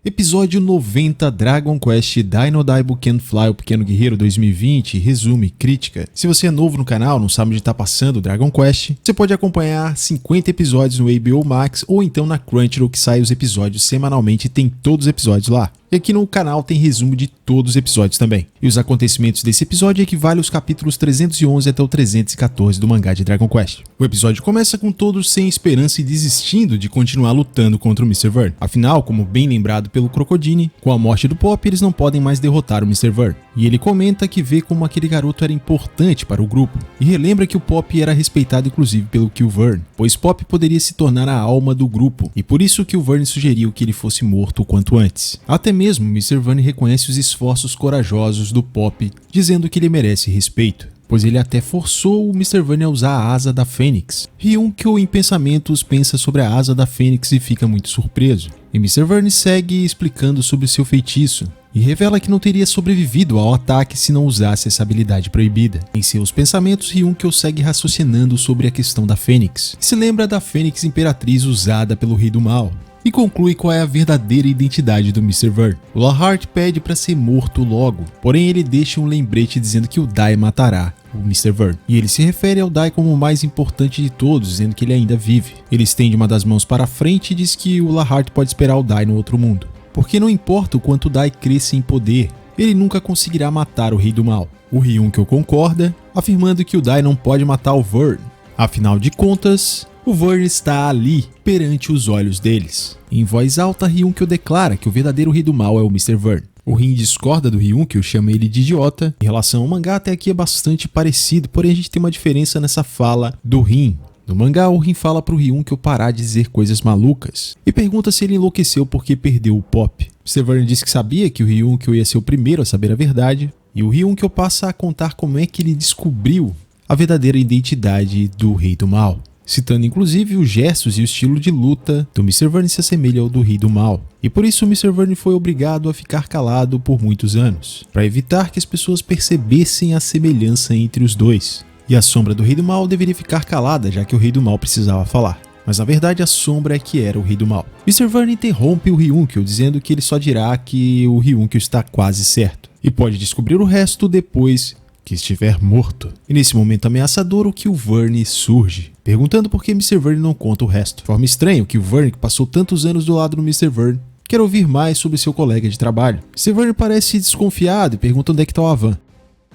Episódio 90 Dragon Quest Dino Daibu Can Fly o Pequeno Guerreiro 2020, resumo e crítica. Se você é novo no canal, não sabe onde está passando o Dragon Quest, você pode acompanhar 50 episódios no HBO Max ou então na Crunchyroll, que sai os episódios semanalmente e tem todos os episódios lá. E aqui no canal tem resumo de todos os episódios também. E os acontecimentos desse episódio equivalem aos capítulos 311 até o 314 do mangá de Dragon Quest. O episódio começa com todos sem esperança e desistindo de continuar lutando contra o Mr. Verne. Afinal, como bem lembrado pelo Crocodile, com a morte do Pop eles não podem mais derrotar o Mr. Verne. E ele comenta que vê como aquele garoto era importante para o grupo. E relembra que o Pop era respeitado inclusive pelo Kill Verne, pois Pop poderia se tornar a alma do grupo. E por isso que o Verne sugeriu que ele fosse morto o quanto antes. Até mesmo Mr. Verne reconhece os esforços corajosos do Pop, dizendo que ele merece respeito, pois ele até forçou o Mr. Verne a usar a asa da Fênix. Ryunkyo em pensamentos pensa sobre a asa da Fênix e fica muito surpreso. E Mr. Verne segue explicando sobre seu feitiço e revela que não teria sobrevivido ao ataque se não usasse essa habilidade proibida. Em seus pensamentos, Ryunkyo segue raciocinando sobre a questão da Fênix. Se lembra da Fênix Imperatriz usada pelo Rei do Mal e conclui qual é a verdadeira identidade do Mr. Verne. O Lockhart pede para ser morto logo, porém ele deixa um lembrete dizendo que o Dai matará o Mr. Verne. E ele se refere ao Dai como o mais importante de todos, dizendo que ele ainda vive. Ele estende uma das mãos para frente e diz que o Lockhart pode esperar o Dai no outro mundo, porque não importa o quanto o Dai cresça em poder, ele nunca conseguirá matar o Rei do Mal. O Ryunkyo concorda, afirmando que o Dai não pode matar o Verne. Afinal de contas, o Verne está ali, perante os olhos deles. Em voz alta, Ryunkyo declara que o verdadeiro Rei do Mal é o Mr. Verne. O Rin discorda do Ryunkyo, chama ele de idiota. Em relação ao mangá, até aqui é bastante parecido, porém a gente tem uma diferença nessa fala do Rin. No mangá, o Rin fala pro Ryunkyo parar de dizer coisas malucas e pergunta se ele enlouqueceu porque perdeu o Pop. Mr. Verne diz que sabia que o Ryunkyo ia ser o primeiro a saber a verdade, e o Ryunkyo passa a contar como é que ele descobriu a verdadeira identidade do Rei do Mal, citando inclusive os gestos e o estilo de luta do Mr. Verne se assemelha ao do Rei do Mal. E por isso o Mr. Verne foi obrigado a ficar calado por muitos anos, para evitar que as pessoas percebessem a semelhança entre os dois. E a sombra do Rei do Mal deveria ficar calada, já que o Rei do Mal precisava falar. Mas na verdade a sombra é que era o Rei do Mal. Mr. Verne interrompe o Ryunkyo, dizendo que ele só dirá que o Ryunkyo está quase certo, e pode descobrir o resto depois que estiver morto. E nesse momento ameaçador, o Kill Verne surge, perguntando por que Mr. Verne não conta o resto. De forma estranha, o Kill Verne, que passou tantos anos do lado do Mr. Verne, quer ouvir mais sobre seu colega de trabalho. Mr. Verne parece desconfiado e pergunta onde é que está o Avan.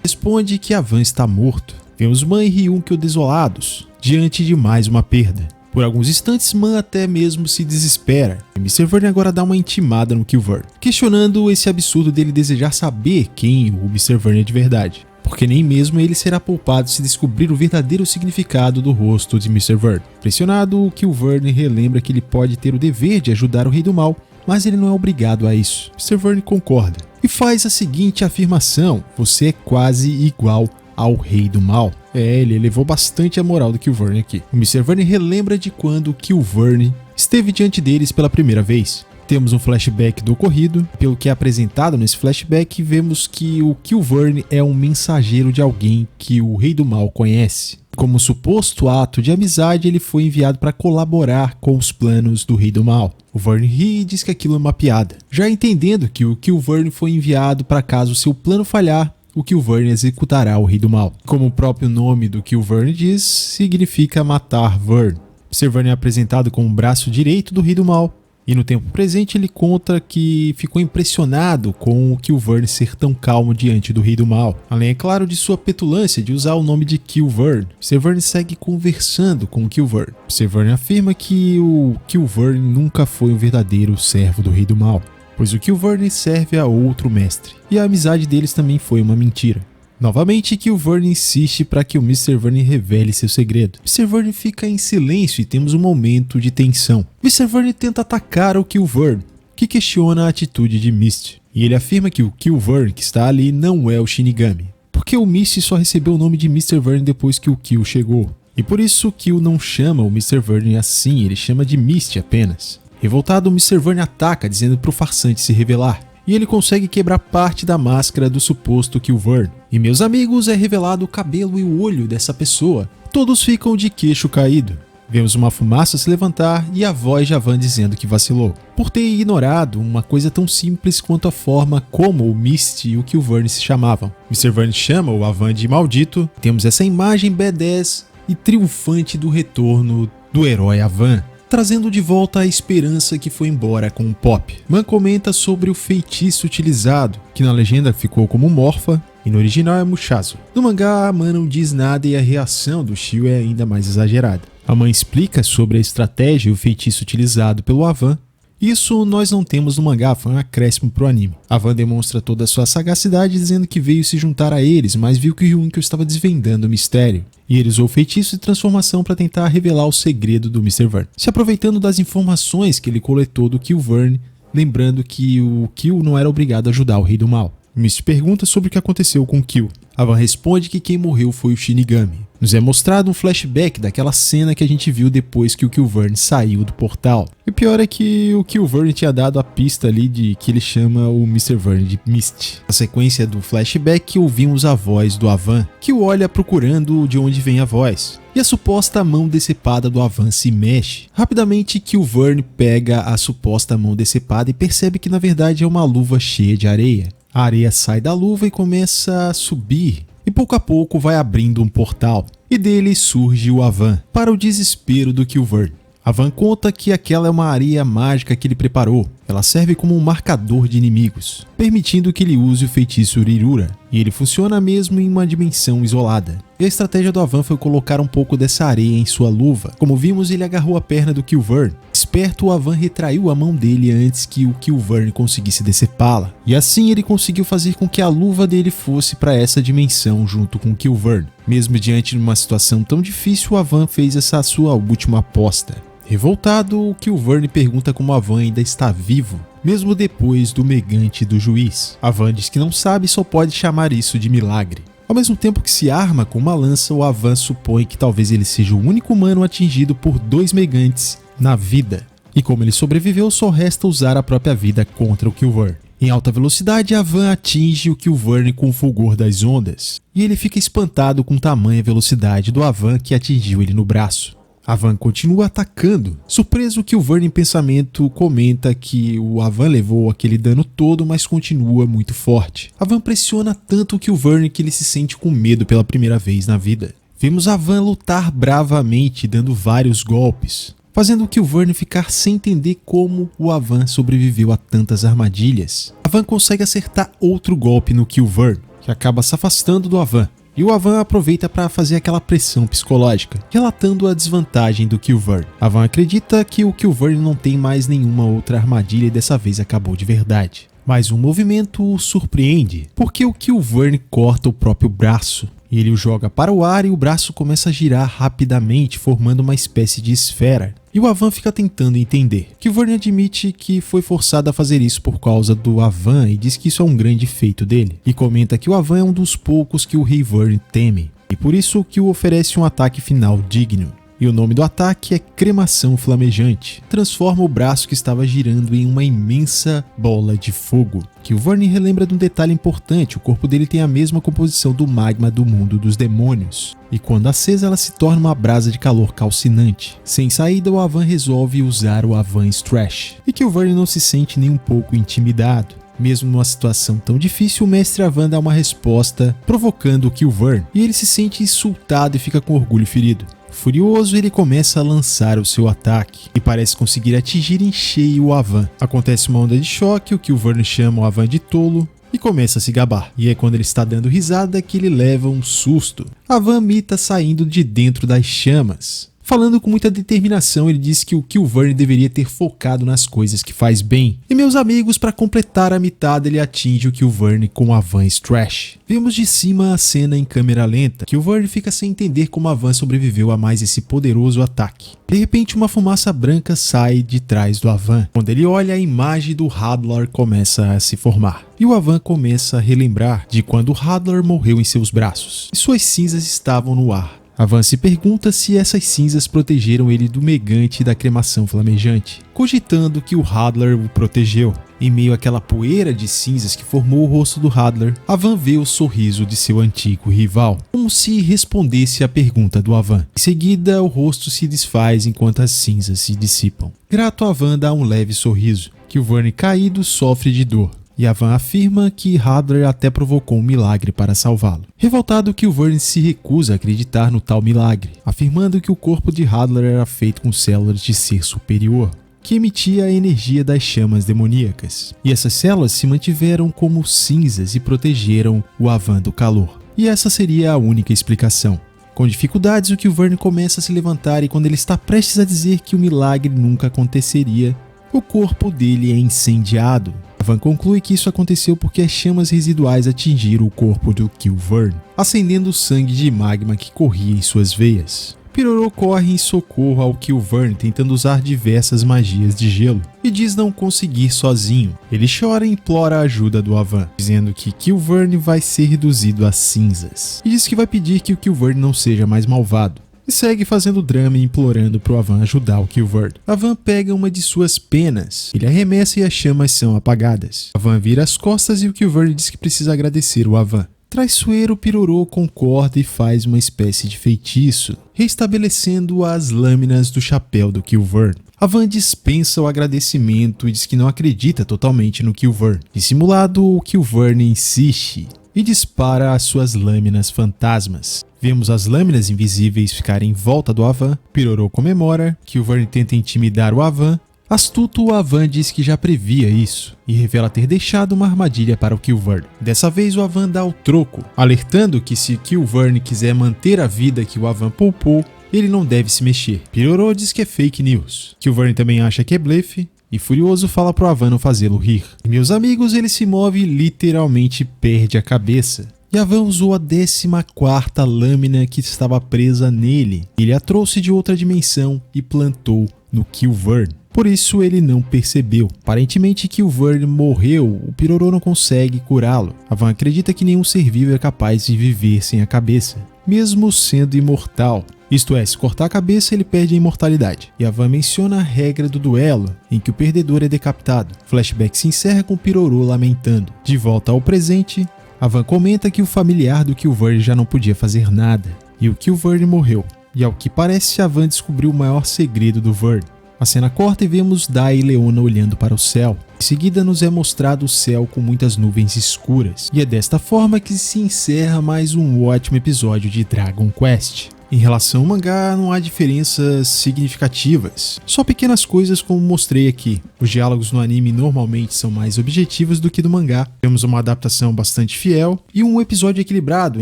Responde que Avan está morto. Vemos Man e Ryunkyo desolados, diante de mais uma perda. Por alguns instantes, Man até mesmo se desespera, e Mr. Verne agora dá uma intimada no Kill Verne, questionando esse absurdo dele desejar saber quem o Mr. Verne é de verdade, porque nem mesmo ele será poupado se descobrir o verdadeiro significado do rosto de Mr. Verne. Pressionado, o Kill Verne relembra que ele pode ter o dever de ajudar o Rei do Mal, mas ele não é obrigado a isso. Mr. Verne concorda e faz a seguinte afirmação: você é quase igual ao Rei do Mal. Ele elevou bastante a moral do Kill Verne aqui. O Mr. Verne relembra de quando o Kill Verne esteve diante deles pela primeira vez. Temos um flashback do ocorrido. Pelo que é apresentado nesse flashback, vemos que o Kill Verne é um mensageiro de alguém que o Rei do Mal conhece. Como suposto ato de amizade, ele foi enviado para colaborar com os planos do Rei do Mal. O Verne ri e diz que aquilo é uma piada, já entendendo que o Kill Verne foi enviado para caso seu plano falhar, o Kill Verne executará o Rei do Mal. Como o próprio nome do Kill Verne diz, significa matar Verne. Mr. Verne é apresentado como o braço direito do Rei do Mal, e no tempo presente ele conta que ficou impressionado com o Kill Verne ser tão calmo diante do Rei do Mal. Além, é claro, de sua petulância de usar o nome de Kill Verne, Mr. Verne segue conversando com o Kill Verne. Mr. Verne afirma que o Kill Verne nunca foi um verdadeiro servo do Rei do Mal, pois o Kill Verne serve a outro mestre, e a amizade deles também foi uma mentira. Novamente, Kill Verne insiste para que o Mr. Verne revele seu segredo. Mr. Verne fica em silêncio e temos um momento de tensão. Mr. Verne tenta atacar o Kill Verne, que questiona a atitude de Misty, e ele afirma que o Kill Verne que está ali não é o Shinigami, porque o Misty só recebeu o nome de Mr. Verne depois que o Kill chegou, e por isso o Kill não chama o Mr. Verne assim, ele chama de Misty apenas. Revoltado, o Mr. Verne ataca, dizendo para o farsante se revelar, e ele consegue quebrar parte da máscara do suposto Kill Verne. E meus amigos, é revelado o cabelo e o olho dessa pessoa. Todos ficam de queixo caído. Vemos uma fumaça se levantar e a voz de Avan dizendo que vacilou, por ter ignorado uma coisa tão simples quanto a forma como o Misty e o Killvern se chamavam. Mr. Vern chama o Avan de maldito. Temos essa imagem badass e triunfante do retorno do herói Avan, trazendo de volta a esperança que foi embora com o Pop. Man comenta sobre o feitiço utilizado, que na legenda ficou como Morpha e no original é Mushazo. No mangá, Man não diz nada e a reação do Shio é ainda mais exagerada. A mãe explica sobre a estratégia e o feitiço utilizado pelo Avan. Isso nós não temos no mangá, foi um acréscimo pro anime. Avan demonstra toda a sua sagacidade dizendo que veio se juntar a eles, mas viu que Ryunkyo estava desvendando o mistério. E ele usou o feitiço de transformação para tentar revelar o segredo do Mr. Vern, se aproveitando das informações que ele coletou do Killvern, lembrando que o Kill não era obrigado a ajudar o Rei do Mal. Misty pergunta sobre o que aconteceu com o Kill. Avan responde que quem morreu foi o Shinigami. Nos é mostrado um flashback daquela cena que a gente viu depois que o Killvern saiu do portal. E o pior é que o Killvern tinha dado a pista ali de que ele chama o Mr. Vern de Misty. Na sequência do flashback ouvimos a voz do Avan, que o olha procurando de onde vem a voz. E a suposta mão decepada do Avan se mexe. Rapidamente Killvern pega a suposta mão decepada e percebe que na verdade é uma luva cheia de areia. A areia sai da luva e começa a subir, e pouco a pouco vai abrindo um portal, e dele surge o Avan, para o desespero do Killvern. Avan conta que aquela é uma areia mágica que ele preparou. Ela serve como um marcador de inimigos, permitindo que ele use o feitiço Rirura, e ele funciona mesmo em uma dimensão isolada. E a estratégia do Avan foi colocar um pouco dessa areia em sua luva. Como vimos, ele agarrou a perna do Killvern. Esperto, o Avan retraiu a mão dele antes que o Killvern conseguisse decepá-la, e assim ele conseguiu fazer com que a luva dele fosse para essa dimensão junto com o Killvern. Mesmo diante de uma situação tão difícil, o Avan fez essa sua última aposta. Revoltado, o Killvern pergunta como Avan ainda está vivo, mesmo depois do megante do juiz. Avan diz que não sabe e só pode chamar isso de milagre. Ao mesmo tempo que se arma com uma lança, o Avan supõe que talvez ele seja o único humano atingido por 2 megantes na vida. E como ele sobreviveu, só resta usar a própria vida contra o Killvern. Em alta velocidade, Avan atinge o Killvern com o fulgor das ondas, e ele fica espantado com tamanha velocidade do Avan que atingiu ele no braço. Avan continua atacando. Surpreso, Killvern em pensamento comenta que o Avan levou aquele dano todo, mas continua muito forte. Avan pressiona tanto o Killvern que ele se sente com medo pela primeira vez na vida. Vemos Avan lutar bravamente, dando vários golpes, fazendo o Killvern ficar sem entender como o Avan sobreviveu a tantas armadilhas. Avan consegue acertar outro golpe no Killvern, que acaba se afastando do Avan. E o Avan aproveita para fazer aquela pressão psicológica, relatando a desvantagem do Killvern. Avan acredita que o Killvern não tem mais nenhuma outra armadilha e dessa vez acabou de verdade. Mas um movimento o surpreende, porque o Killvern corta o próprio braço. E ele o joga para o ar e o braço começa a girar rapidamente, formando uma espécie de esfera. E o Avan fica tentando entender. Killvern admite que foi forçado a fazer isso por causa do Avan e diz que isso é um grande feito dele. E comenta que o Avan é um dos poucos que o Rei Vern teme, e por isso que o oferece um ataque final digno. E o nome do ataque é Cremação Flamejante. Transforma o braço que estava girando em uma imensa bola de fogo. Killvern relembra de um detalhe importante: o corpo dele tem a mesma composição do magma do mundo dos demônios. E quando acesa, ela se torna uma brasa de calor calcinante. Sem saída, o Avan resolve usar o Avan Strash. E Killvern não se sente nem um pouco intimidado. Mesmo numa situação tão difícil, o mestre Avan dá uma resposta provocando o Killvern, e ele se sente insultado e fica com orgulho ferido. Furioso, ele começa a lançar o seu ataque e parece conseguir atingir em cheio o Avan. Acontece uma onda de choque, o Killvern chama o Avan de tolo e começa a se gabar. E é quando ele está dando risada que ele leva um susto. Avan mita saindo de dentro das chamas. Falando com muita determinação, ele diz que o Killvern deveria ter focado nas coisas que faz bem. E meus amigos, para completar a mitada, ele atinge o Killvern com o Avan Strash. Vemos de cima a cena em câmera lenta. Killvern fica sem entender como Avan sobreviveu a mais esse poderoso ataque. De repente, uma fumaça branca sai de trás do Avan. Quando ele olha, a imagem do Hadlar começa a se formar. E o Avan começa a relembrar de quando Hadlar morreu em seus braços, e suas cinzas estavam no ar. Avan se pergunta se essas cinzas protegeram ele do Megante e da cremação flamejante, cogitando que o Hadlar o protegeu. Em meio àquela poeira de cinzas que formou o rosto do Hadlar, Avan vê o sorriso de seu antigo rival, como se respondesse à pergunta do Avan. Em seguida, o rosto se desfaz enquanto as cinzas se dissipam. Grato, Avan dá um leve sorriso, que o Verne caído sofre de dor. E Avan afirma que Hadlar até provocou um milagre para salvá-lo. Revoltado, Kilverne se recusa a acreditar no tal milagre, afirmando que o corpo de Hadlar era feito com células de ser superior, que emitia a energia das chamas demoníacas. E essas células se mantiveram como cinzas e protegeram o Avan do calor. E essa seria a única explicação. Com dificuldades, o Kilverne começa a se levantar e quando ele está prestes a dizer que o milagre nunca aconteceria, o corpo dele é incendiado. Avan conclui que isso aconteceu porque as chamas residuais atingiram o corpo do Kilverne, acendendo o sangue de magma que corria em suas veias. Pirorô corre em socorro ao Kilverne, tentando usar diversas magias de gelo, e diz não conseguir sozinho. Ele chora e implora a ajuda do Avan, dizendo que Kilverne vai ser reduzido a cinzas, e diz que vai pedir que o Kilverne não seja mais malvado. E segue fazendo drama e implorando pro Avan ajudar o Kilverne. Avan pega uma de suas penas, ele arremessa e as chamas são apagadas. Avan vira as costas e o Kilverne diz que precisa agradecer o Avan. Traiçoeiro, Pirorô concorda e faz uma espécie de feitiço, restabelecendo as lâminas do chapéu do Kilverne. Avan dispensa o agradecimento e diz que não acredita totalmente no Kilverne. Dissimulado, o Kilverne insiste e dispara as suas lâminas fantasmas. Vemos as lâminas invisíveis ficarem em volta do Avan. Pirorô comemora, Kilverne tenta intimidar o Avan. Astuto, o Avan diz que já previa isso e revela ter deixado uma armadilha para o Kilverne. Dessa vez o Avan dá o troco, alertando que se Kilverne quiser manter a vida que o Avan poupou, ele não deve se mexer. Pirorô diz que é fake news. Kilverne também acha que é blefe e furioso fala pro Avan não fazê-lo rir. E meus amigos, ele se move e literalmente perde a cabeça. E Avan usou a 14ª lâmina que estava presa nele. Ele a trouxe de outra dimensão e plantou no Kilverne. Por isso ele não percebeu. Aparentemente Kilverne morreu, o Pirorô não consegue curá-lo. Avan acredita que nenhum ser vivo é capaz de viver sem a cabeça, mesmo sendo imortal. Isto é, se cortar a cabeça ele perde a imortalidade. E Avan menciona a regra do duelo, em que o perdedor é decapitado. O flashback se encerra com o Pirorô lamentando. De volta ao presente, Avan comenta que o familiar do Kilverne já não podia fazer nada, e o Kilverne morreu. E ao que parece, Avan descobriu o maior segredo do Verne. A cena corta e vemos Dai e Leona olhando para o céu. Em seguida nos é mostrado o céu com muitas nuvens escuras. E é desta forma que se encerra mais um ótimo episódio de Dragon Quest. Em relação ao mangá, não há diferenças significativas, só pequenas coisas como mostrei aqui. Os diálogos no anime normalmente são mais objetivos do que do mangá. Temos uma adaptação bastante fiel e um episódio equilibrado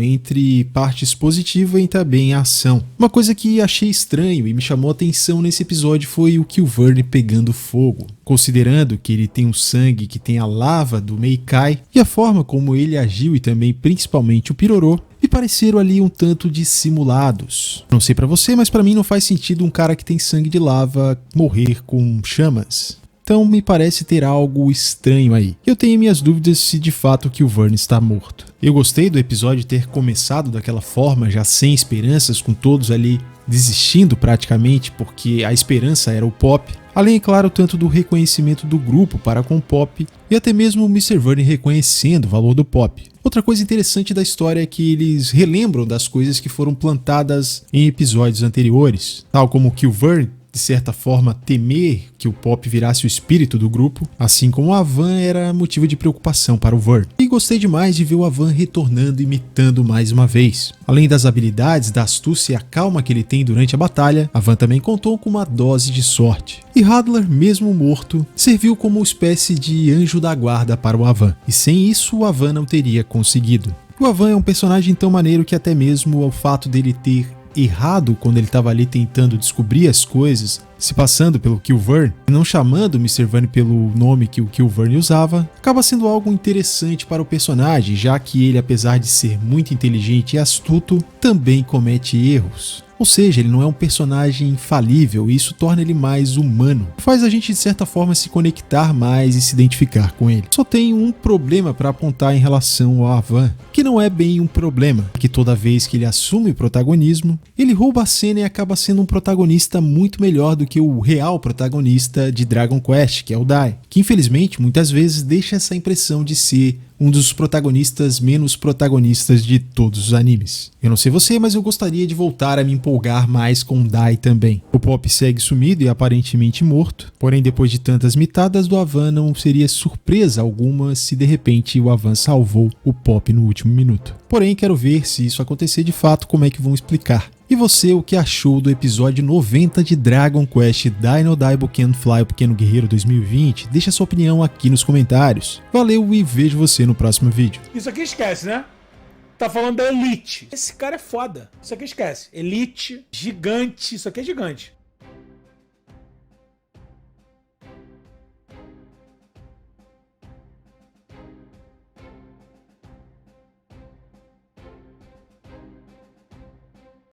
entre parte expositiva e também a ação. Uma coisa que achei estranho e me chamou a atenção nesse episódio foi o Kilverne pegando fogo. Considerando que ele tem um sangue que tem a lava do Meikai e a forma como ele agiu e também principalmente o Pirorô, me pareceram ali um tanto dissimulados. Não sei pra você, mas pra mim não faz sentido um cara que tem sangue de lava morrer com chamas. Então me parece ter algo estranho aí. Eu tenho minhas dúvidas se de fato o Kilverne está morto. Eu gostei do episódio ter começado daquela forma, já sem esperanças, com todos ali desistindo praticamente, porque a esperança era o Pop. Além, é claro, tanto do reconhecimento do grupo para com o Pop e até mesmo o Mr. Verne reconhecendo o valor do Pop. Outra coisa interessante da história é que eles relembram das coisas que foram plantadas em episódios anteriores, tal como o Kilverne, de certa forma, temer que o Pop virasse o espírito do grupo, assim como o Avan era motivo de preocupação para o Verne. E gostei demais de ver o Avan retornando e imitando mais uma vez. Além das habilidades, da astúcia e a calma que ele tem durante a batalha, Avan também contou com uma dose de sorte. E Hadlar, mesmo morto, serviu como uma espécie de anjo da guarda para o Avan. E sem isso, o Avan não teria conseguido. O Avan é um personagem tão maneiro que até mesmo o fato dele ter errado quando ele estava ali tentando descobrir as coisas, se passando pelo Kilverne, e não chamando o Mr. Verne pelo nome que o Kilverne usava, acaba sendo algo interessante para o personagem, já que ele, apesar de ser muito inteligente e astuto, também comete erros. Ou seja, ele não é um personagem falível e isso torna ele mais humano. Faz a gente de certa forma se conectar mais e se identificar com ele. Só tem um problema para apontar em relação ao Avan, que não é bem um problema, que toda vez que ele assume o protagonismo, ele rouba a cena e acaba sendo um protagonista muito melhor do que o real protagonista de Dragon Quest, que é o Dai, que infelizmente muitas vezes deixa essa impressão de ser um dos protagonistas menos protagonistas de todos os animes. Eu não sei você, mas eu gostaria de voltar a me empolgar mais com Dai também. O Pop segue sumido e aparentemente morto, porém depois de tantas mitadas do Avan não seria surpresa alguma se de repente o Avan salvou o Pop no último minuto. Porém quero ver se isso acontecer de fato, como é que vão explicar. E você, o que achou do episódio 90 de Dragon Quest Dino Daibu Can't Fly, o Pequeno Guerreiro 2020? Deixa sua opinião aqui nos comentários. Valeu e vejo você no próximo vídeo. Isso aqui esquece, né? Tá falando da Elite. Esse cara é foda. Isso aqui esquece. Elite, gigante. Isso aqui é gigante.